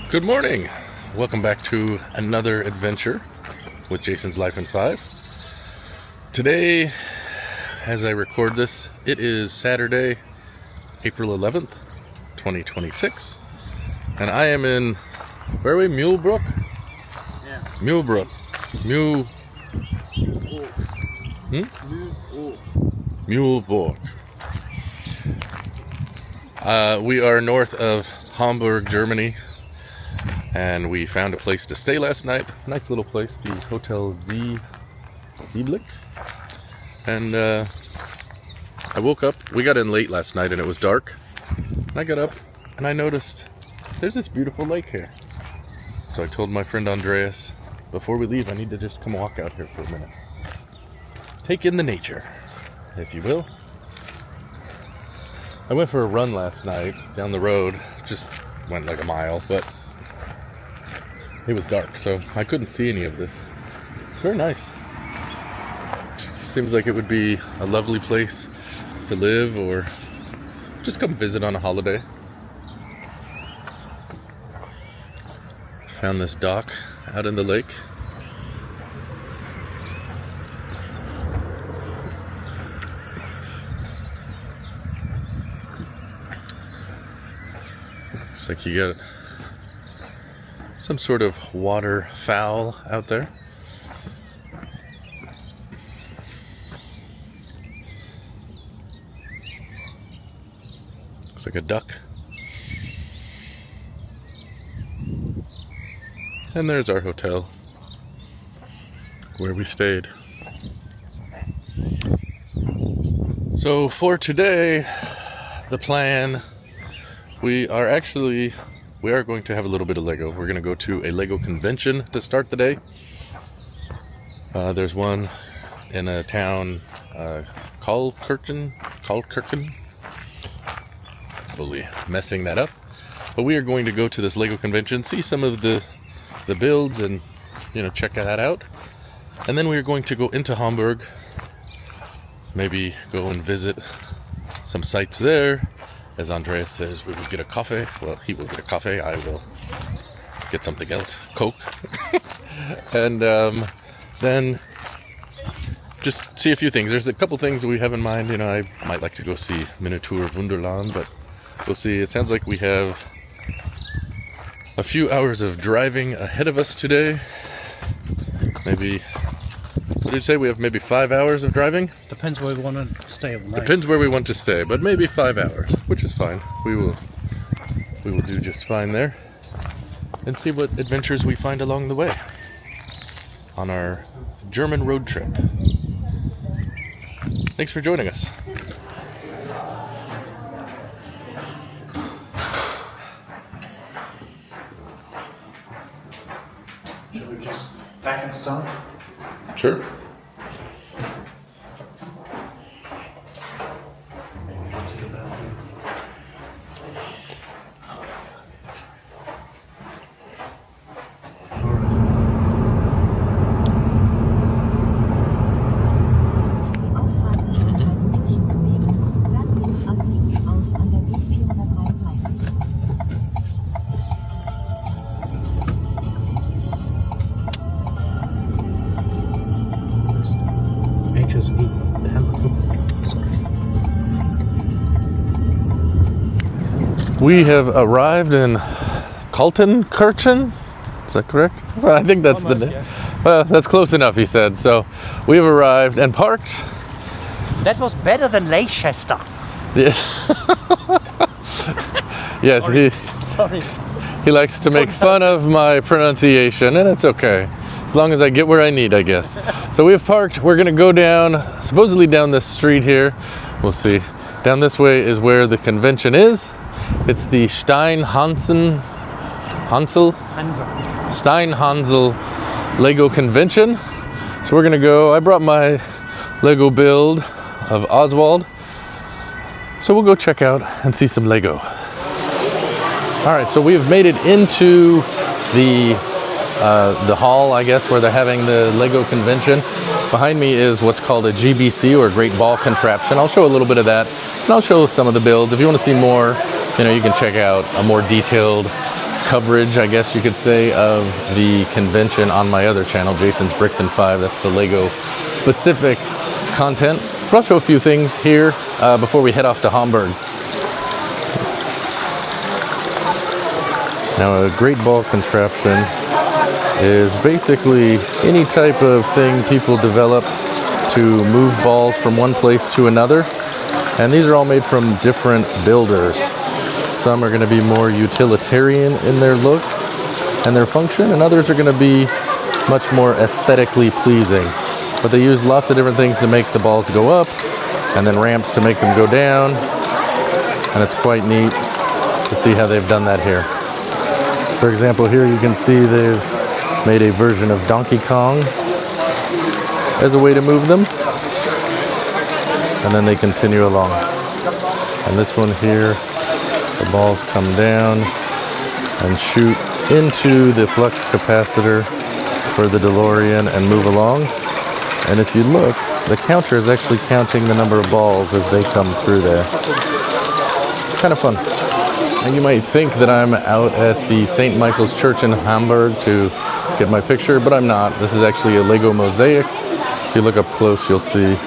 Good morning. Welcome back to another adventure with Jason's Life in 5. Today, as I record this, it is Saturday, April 11th, 2026. And I am in, where are we? Mulebrook? Yeah. Mulebrook. Mulebrook. We are north of Hamburg, Germany. And we found a place to stay last night. Nice little place, the Hotel Zeeblick. And I woke up. We got in late last night and it was dark. And I got up and I noticed there's this beautiful lake here. So I told my friend Andreas, before we leave, I need to just come walk out here for a minute. Take in the nature, if you will. I went for a run last night down the road. Just went like a mile, but it was dark, so I couldn't see any of this. It's very nice. Seems like it would be a lovely place to live or just come visit on a holiday. Found this dock out in the lake. Looks like you got some sort of waterfowl out there. Looks like a duck. And there's our hotel where we stayed. So for today, the plan, we are going to have a little bit of Lego. We're going to go to a Lego convention to start the day. There's one in a town, Kalkirchen. Probably messing that up. But we are going to go to this Lego convention, see some of the builds and, check that out. And then we are going to go into Hamburg, maybe go and visit some sites there. As Andreas says, we will get a coffee. Well, he will get a coffee. I will get something else. Coke. And then just see a few things. There's a couple things we have in mind. I might like to go see Miniatur Wunderland, but we'll see. It sounds like we have a few hours of driving ahead of us today. Maybe, what did you say? We have maybe 5 hours of driving? Depends where we want to stay overnight. Depends where we want to stay, but maybe 5 hours, which is fine. We will do just fine there. And see what adventures we find along the way on our German road trip. Thanks for joining us. Should we just back and start? Sure. The Hamburg. We have arrived in Kaltenkirchen. Is that correct? Well, I think that's Almost, the name. yes. Well, that's close enough, he said. So we've arrived and parked. That was better than Leicester. Yeah. Yes, Sorry. he likes to make fun of my pronunciation, and it's okay. As long as I get where I need, I guess. So we've parked. We're going to go down, supposedly down this street here. We'll see. Down this way is where the convention is. It's the Steinhansel Lego Convention. So we're going to go. I brought my Lego build of Oswald. So we'll go check out and see some Lego. All right, so we've made it into the hall, I guess, where they're having the Lego convention. Behind me is what's called a GBC, or a Great Ball Contraption. I'll show a little bit of that, and I'll show some of the builds. If you want to see more, you can check out a more detailed coverage, I guess you could say, of the convention on my other channel, Jason's Bricks and 5. That's the Lego specific content. But I'll show a few things here before we head off to Hamburg. Now, a great ball contraption is basically any type of thing people develop to move balls from one place to another. And these are all made from different builders. Some are going to be more utilitarian in their look and their function, and others are going to be much more aesthetically pleasing. But they use lots of different things to make the balls go up, and then ramps to make them go down. And it's quite neat to see how they've done that here. For example, here you can see they've made a version of Donkey Kong as a way to move them. And then they continue along. And this one here, the balls come down and shoot into the flux capacitor for the DeLorean and move along. And if you look, the counter is actually counting the number of balls as they come through there. Kind of fun. And you might think that I'm out at the St. Michael's Church in Hamburg to get my picture, but I'm not. This is actually a Lego mosaic. If you look up close, you'll see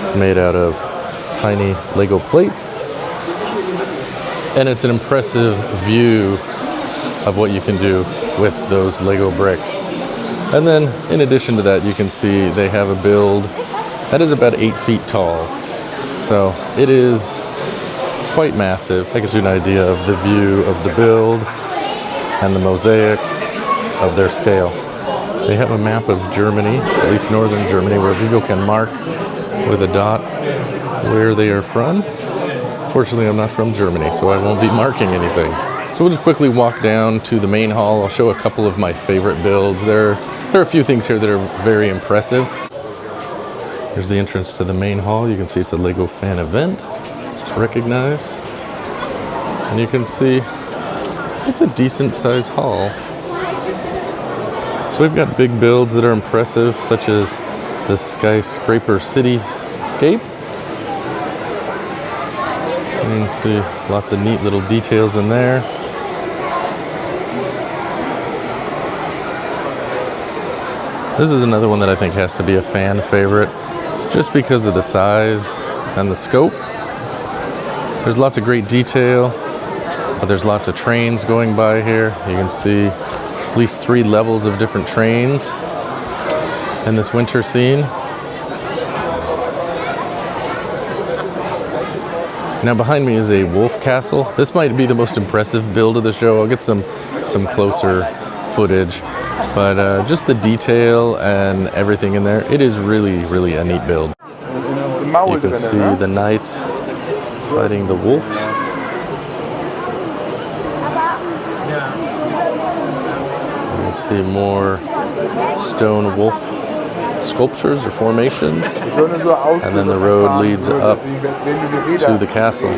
it's made out of tiny Lego plates. And it's an impressive view of what you can do with those Lego bricks. And then, in addition to that, you can see they have a build that is about 8 feet tall. So it is quite massive. That gives you an idea of the view of the build and the mosaic of their scale. They have a map of Germany, at least northern Germany, where people can mark with a dot where they are from. Fortunately, I'm not from Germany, so I won't be marking anything. So we'll just quickly walk down to the main hall. I'll show a couple of my favorite builds. There are a few things here that are very impressive. Here's the entrance to the main hall. You can see it's a Lego fan event. It's recognized. And you can see it's a decent sized hall. So we've got big builds that are impressive, such as the skyscraper cityscape. And you can see lots of neat little details in there. This is another one that I think has to be a fan favorite, just because of the size and the scope. There's lots of great detail, but there's lots of trains going by here. You can see at least 3 levels of different trains in this winter scene. Now behind me is a wolf castle. This might be the most impressive build of the show. I'll get some closer footage, but just the detail and everything in there, it is really, really a neat build. You can see the knights fighting the wolf. You can see more stone wolf sculptures or formations, and then the road leads up to the castle.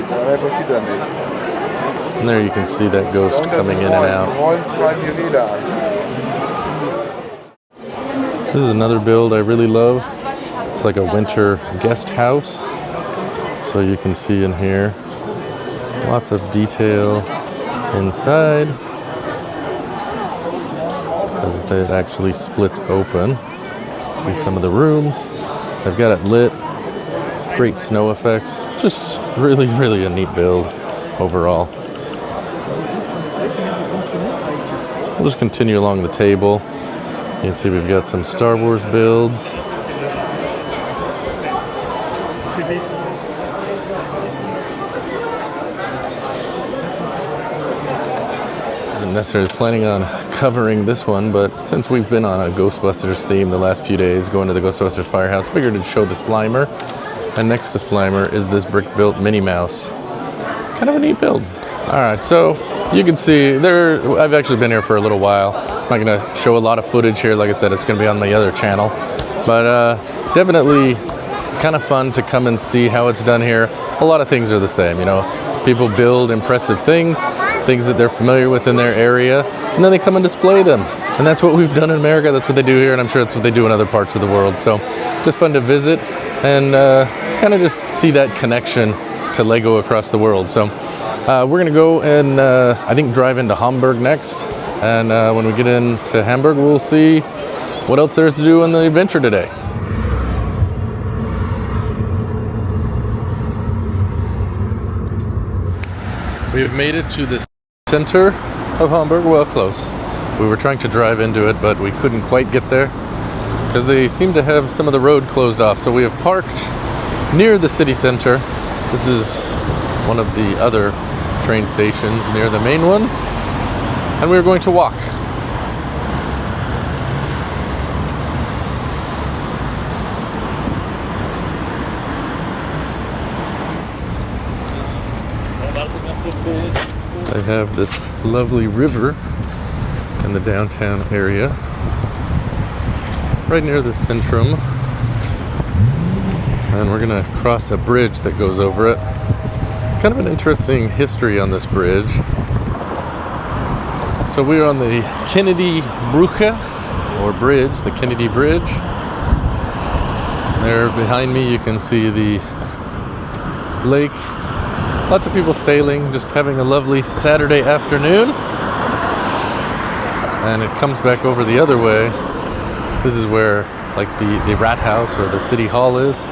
And there you can see that ghost coming in and out. This is another build I really love. It's like a winter guest house. So you can see in here lots of detail inside as it actually splits open. See some of the rooms. They've got it lit. Great snow effects. Just really, really a neat build overall. We'll just continue along the table. You can see we've got some Star Wars builds. Wasn't necessarily planning on covering this one, but since we've been on a Ghostbusters theme the last few days, going to the Ghostbusters Firehouse, figured to show the Slimer. And next to Slimer is this brick-built Minnie Mouse. Kind of a neat build. All right, so you can see I've actually been here for a little while. I'm not gonna show a lot of footage here. Like I said, it's gonna be on the other channel, but definitely kind of fun to come and see how it's done here. A lot of things are the same, you know. People build impressive things that they're familiar with in their area, and then they come and display them. And that's what we've done in America. That's what they do here, and I'm sure that's what they do in other parts of the world. So just fun to visit and kind of just see that connection to Lego across the world. So we're gonna go and I think drive into Hamburg next. And when we get into Hamburg, we'll see what else there is to do on the adventure today. We have made it to the center of Hamburg, well, close. We were trying to drive into it, but we couldn't quite get there because they seem to have some of the road closed off. So we have parked near the city center. This is one of the other train stations near the main one, and we're going to walk. They have this lovely river in the downtown area, right near the Centrum. And we're gonna cross a bridge that goes over it. It's kind of an interesting history on this bridge. So we're on the Kennedy Brücke, or bridge, the Kennedy Bridge. There behind me you can see the lake. Lots of people sailing, just having a lovely Saturday afternoon. And it comes back over the other way. This is where like the rat house or the city hall is.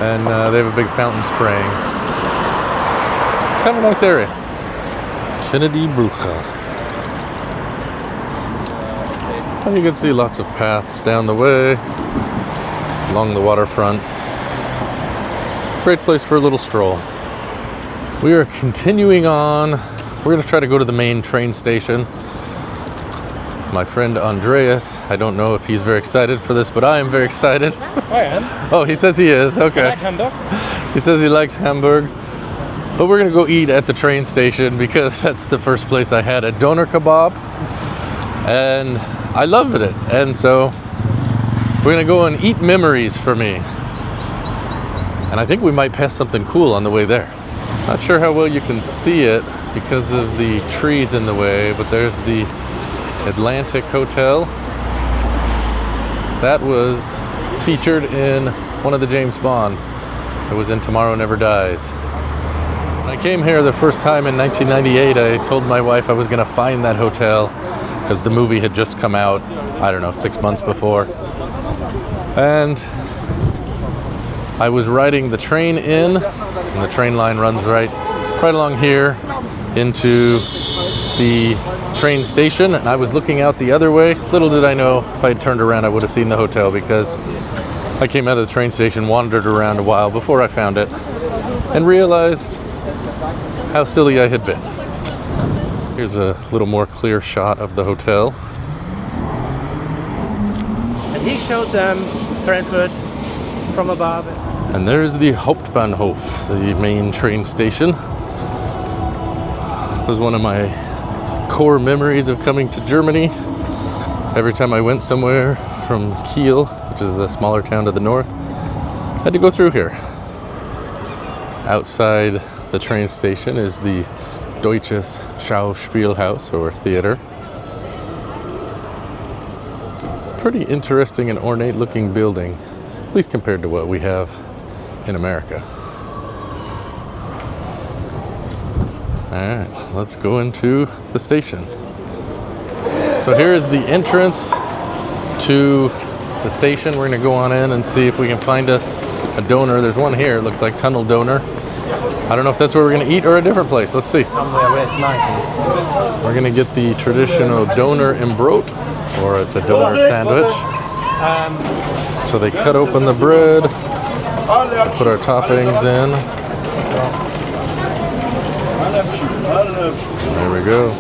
And they have a big fountain spraying. Kind of a nice area. Kennedy Brücke. And you can see lots of paths down the way, along the waterfront. Great place for a little stroll. We are continuing on. We're going to try to go to the main train station. My friend Andreas, I don't know if he's very excited for this, but I am very excited. I am. Oh, he says he is. Okay. I like Hamburg. He says he likes Hamburg. But we're going to go eat at the train station because that's the first place I had a doner kebab. And I loved it. And so we're going to go and eat memories for me. And I think we might pass something cool on the way there. Not sure how well you can see it because of the trees in the way, but there's the Atlantic Hotel. That was featured in one of the James Bond. It was in Tomorrow Never Dies. When I came here the first time in 1998, I told my wife I was going to find that hotel because the movie had just come out, I don't know, 6 months before. And I was riding the train in, and the train line runs right along here into the train station, and I was looking out the other way. Little did I know if I had turned around I would have seen the hotel, because I came out of the train station, wandered around a while before I found it, and realized how silly I had been. Here's a little more clear shot of the hotel. And he showed them Frankfurt from above. And there's the Hauptbahnhof, the main train station. This was one of my core memories of coming to Germany. Every time I went somewhere from Kiel, which is a smaller town to the north, I had to go through here. Outside the train station is the Deutsches Schauspielhaus, or theater. Pretty interesting and ornate looking building, at least compared to what we have in America. Alright, let's go into the station. So here is the entrance to the station. We're going to go on in and see if we can find us a doner. There's one here, it looks like Tunnel Doner. I don't know if that's where we're going to eat or a different place. Let's see. Somewhere where it's nice. We're going to get the traditional doner im Brot, or it's a doner sandwich. So they cut open the bread, put our toppings in. There we go.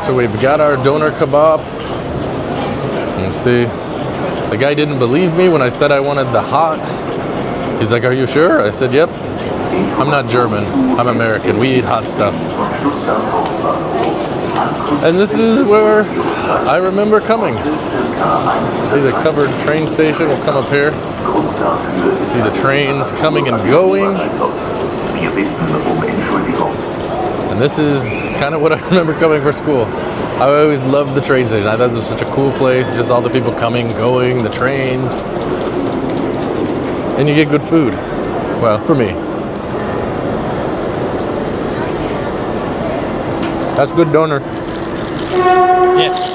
So we've got our doner kebab. Let's see. The guy didn't believe me when I said I wanted the hot. He's like, "Are you sure?" I said, "Yep. I'm not German. I'm American. We eat hot stuff." And this is where I remember coming. See the covered train station? We'll come up here. See the trains coming and going. And this is kind of what I remember coming for school. I always loved the train station. I thought it was such a cool place. Just all the people coming, going, the trains. And you get good food. Well, for me. That's good doner. Yes.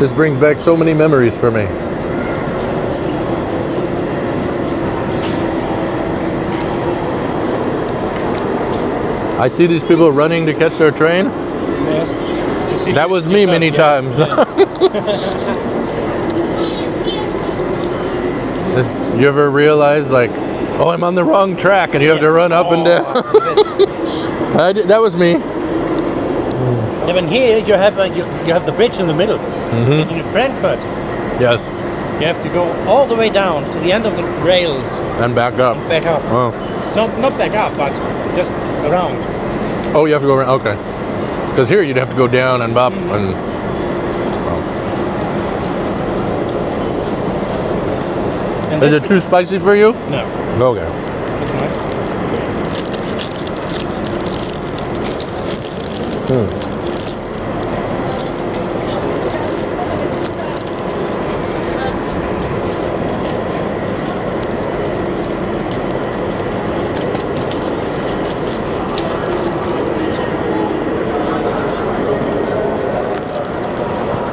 This brings back so many memories for me. I see these people running to catch their train. Yes. That was me many times. You ever realize, like, oh, I'm on the wrong track, and you have to run up and down? That was me. Yeah, but here you have the bridge in the middle. In Frankfurt, Yes. you have to go all the way down to the end of the rails. And back up. Back up. Oh. Not back up, but just around. Oh, you have to go around. Okay. Because here you'd have to go down and up and. And Is it too spicy for you? No. Okay. That's nice.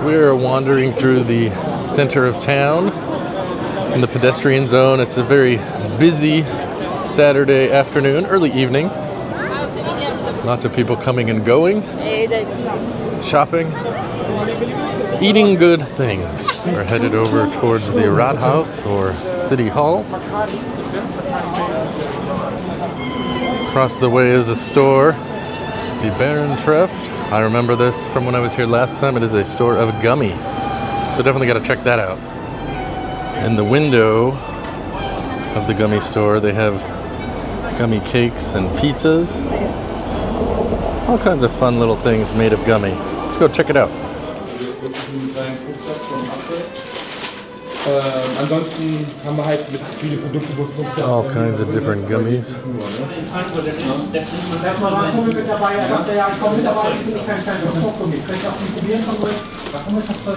We're wandering through the center of town in the pedestrian zone. It's a very busy Saturday afternoon, early evening. Lots of people coming and going, shopping, eating good things. We're headed over towards the Rathaus or City Hall. Across the way is a store, the Bärentreff. I remember this from when I was here last time. It is a store of gummy. So definitely got to check that out. In the window of the gummy store, they have gummy cakes and pizzas. All kinds of fun little things made of gummy. Let's go check it out. Ansonsten haben wir halt mit viele Produkte. All kinds of different gummies.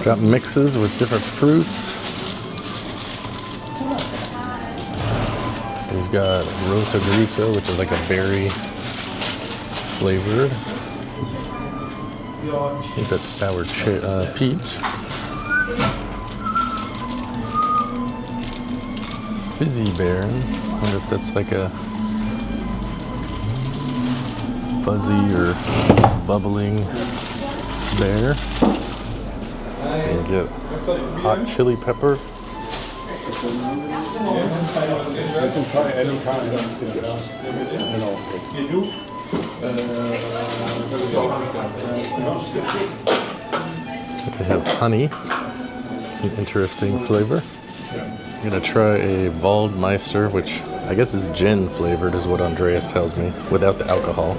Got mixes with different fruits. We've got Rota Gruta, which is like a berry flavored. I think that's sour peach. Fizzy bear. I wonder if that's like a fuzzy or bubbling bear. You get hot chili pepper. You can try any kind of They have honey. It's an interesting flavor. I'm gonna try a Waldmeister, which I guess is gin flavored, is what Andreas tells me, without the alcohol.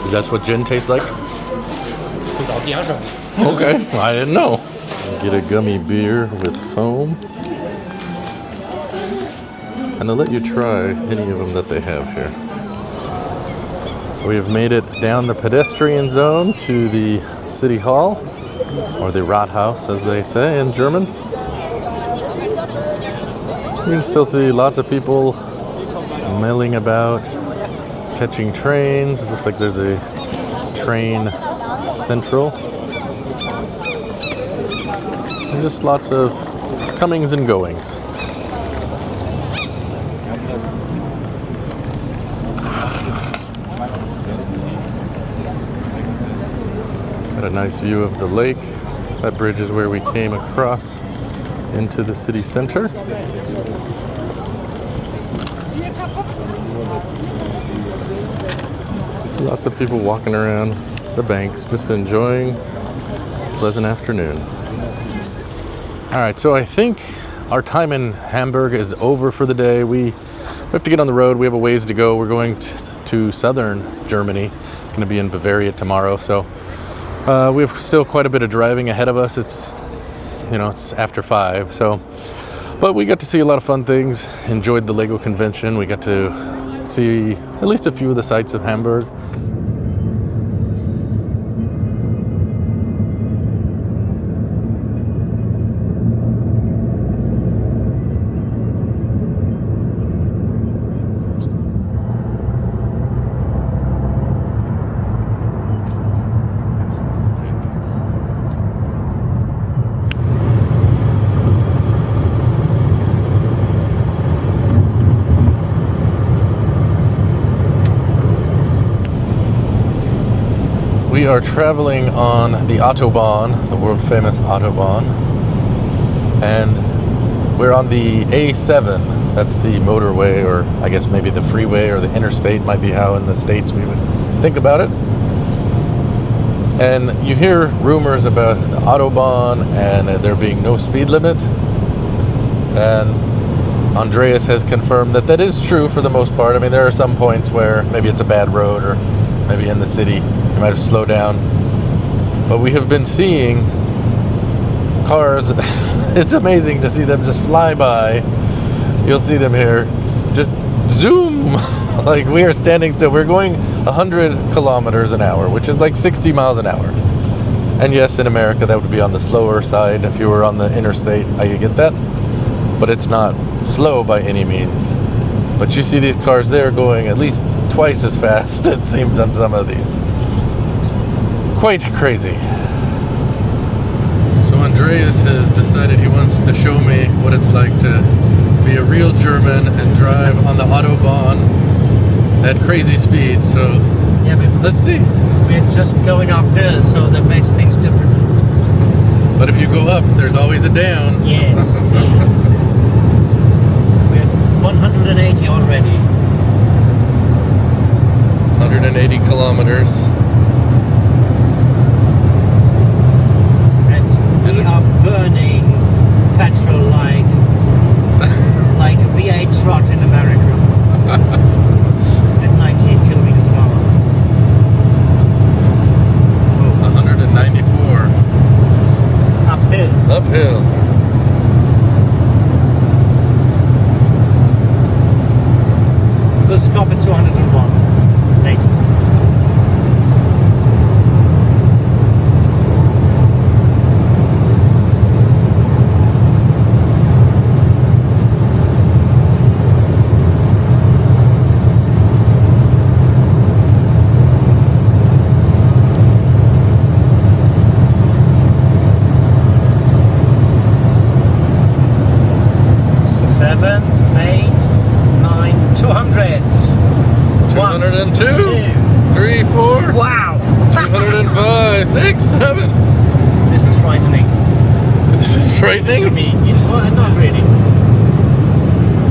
Is that what gin tastes like? Without the alcohol. Okay, I didn't know. Get a gummy beer with foam. And they'll let you try any of them that they have here. So we have made it down the pedestrian zone to the City Hall, or the Rathaus as they say in German. You can still see lots of people milling about, catching trains. It looks like there's a train central. And just lots of comings and goings. Got a nice view of the lake. That bridge is where we came across into the city center. So lots of people walking around the banks, just enjoying a pleasant afternoon. All right, so I think our time in Hamburg is over for the day. We have to get on the road. We have a ways to go. We're going to southern Germany. Going to be in Bavaria tomorrow, so we have still quite a bit of driving ahead of us. It's after 5, so but we got to see a lot of fun things. Enjoyed the Lego convention. We got to see at least a few of the sights of Hamburg. We are traveling on the Autobahn, the world famous Autobahn, and we're on the A7. That's the motorway, or I guess maybe the freeway or the interstate might be how in the States we would think about it. And you hear rumors about the Autobahn and there being no speed limit, and Andreas has confirmed that that is true for the most part. I mean, there are some points where maybe it's a bad road or maybe in the city you might have slowed down, but we have been seeing cars. It's amazing to see them just fly by. You'll see them here just zoom like we are standing still. We're going 100 kilometers an hour, which is like 60 miles an hour. And yes, in America that would be on the slower side. If you were on the interstate, I could get that, but it's not slow by any means. But you see these cars there going at least twice as fast, it seems, on some of these. Quite crazy. So Andreas has decided he wants to show me what it's like to be a real German and drive on the Autobahn at crazy speeds. So Yeah, but let's see. we're just going uphill, so that makes things different. But if you go up, there's always a down. Yes, yes. We're at 180 already. 180 kilometers. And we are burning petrol like a V8 truck in America at 98 kilometers an hour. 194. Uphill. Uphill. We'll stop at 201 latest. Seven, 8, 9, 200. 202. 3, 4. Wow! 205. 6, 7. This is frightening. This is To frightening. me, well, not really.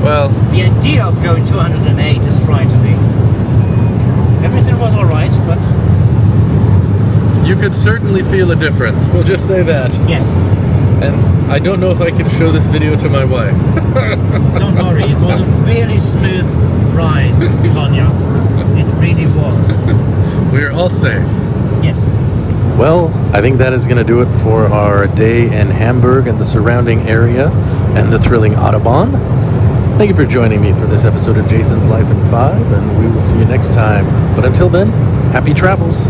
Well, The idea of going 208 is frightening. Everything was alright, but you could certainly feel a difference. We'll just say that. yes, And I don't know if I can show this video to my wife. don't worry, it was a very smooth ride, Tonya. It really was. We're all safe. Yes. Well, I think that is going to do it for our day in Hamburg and the surrounding area and the thrilling Autobahn. Thank you for joining me for this episode of Jason's Life in 5, and we will see you next time. But until then, happy travels.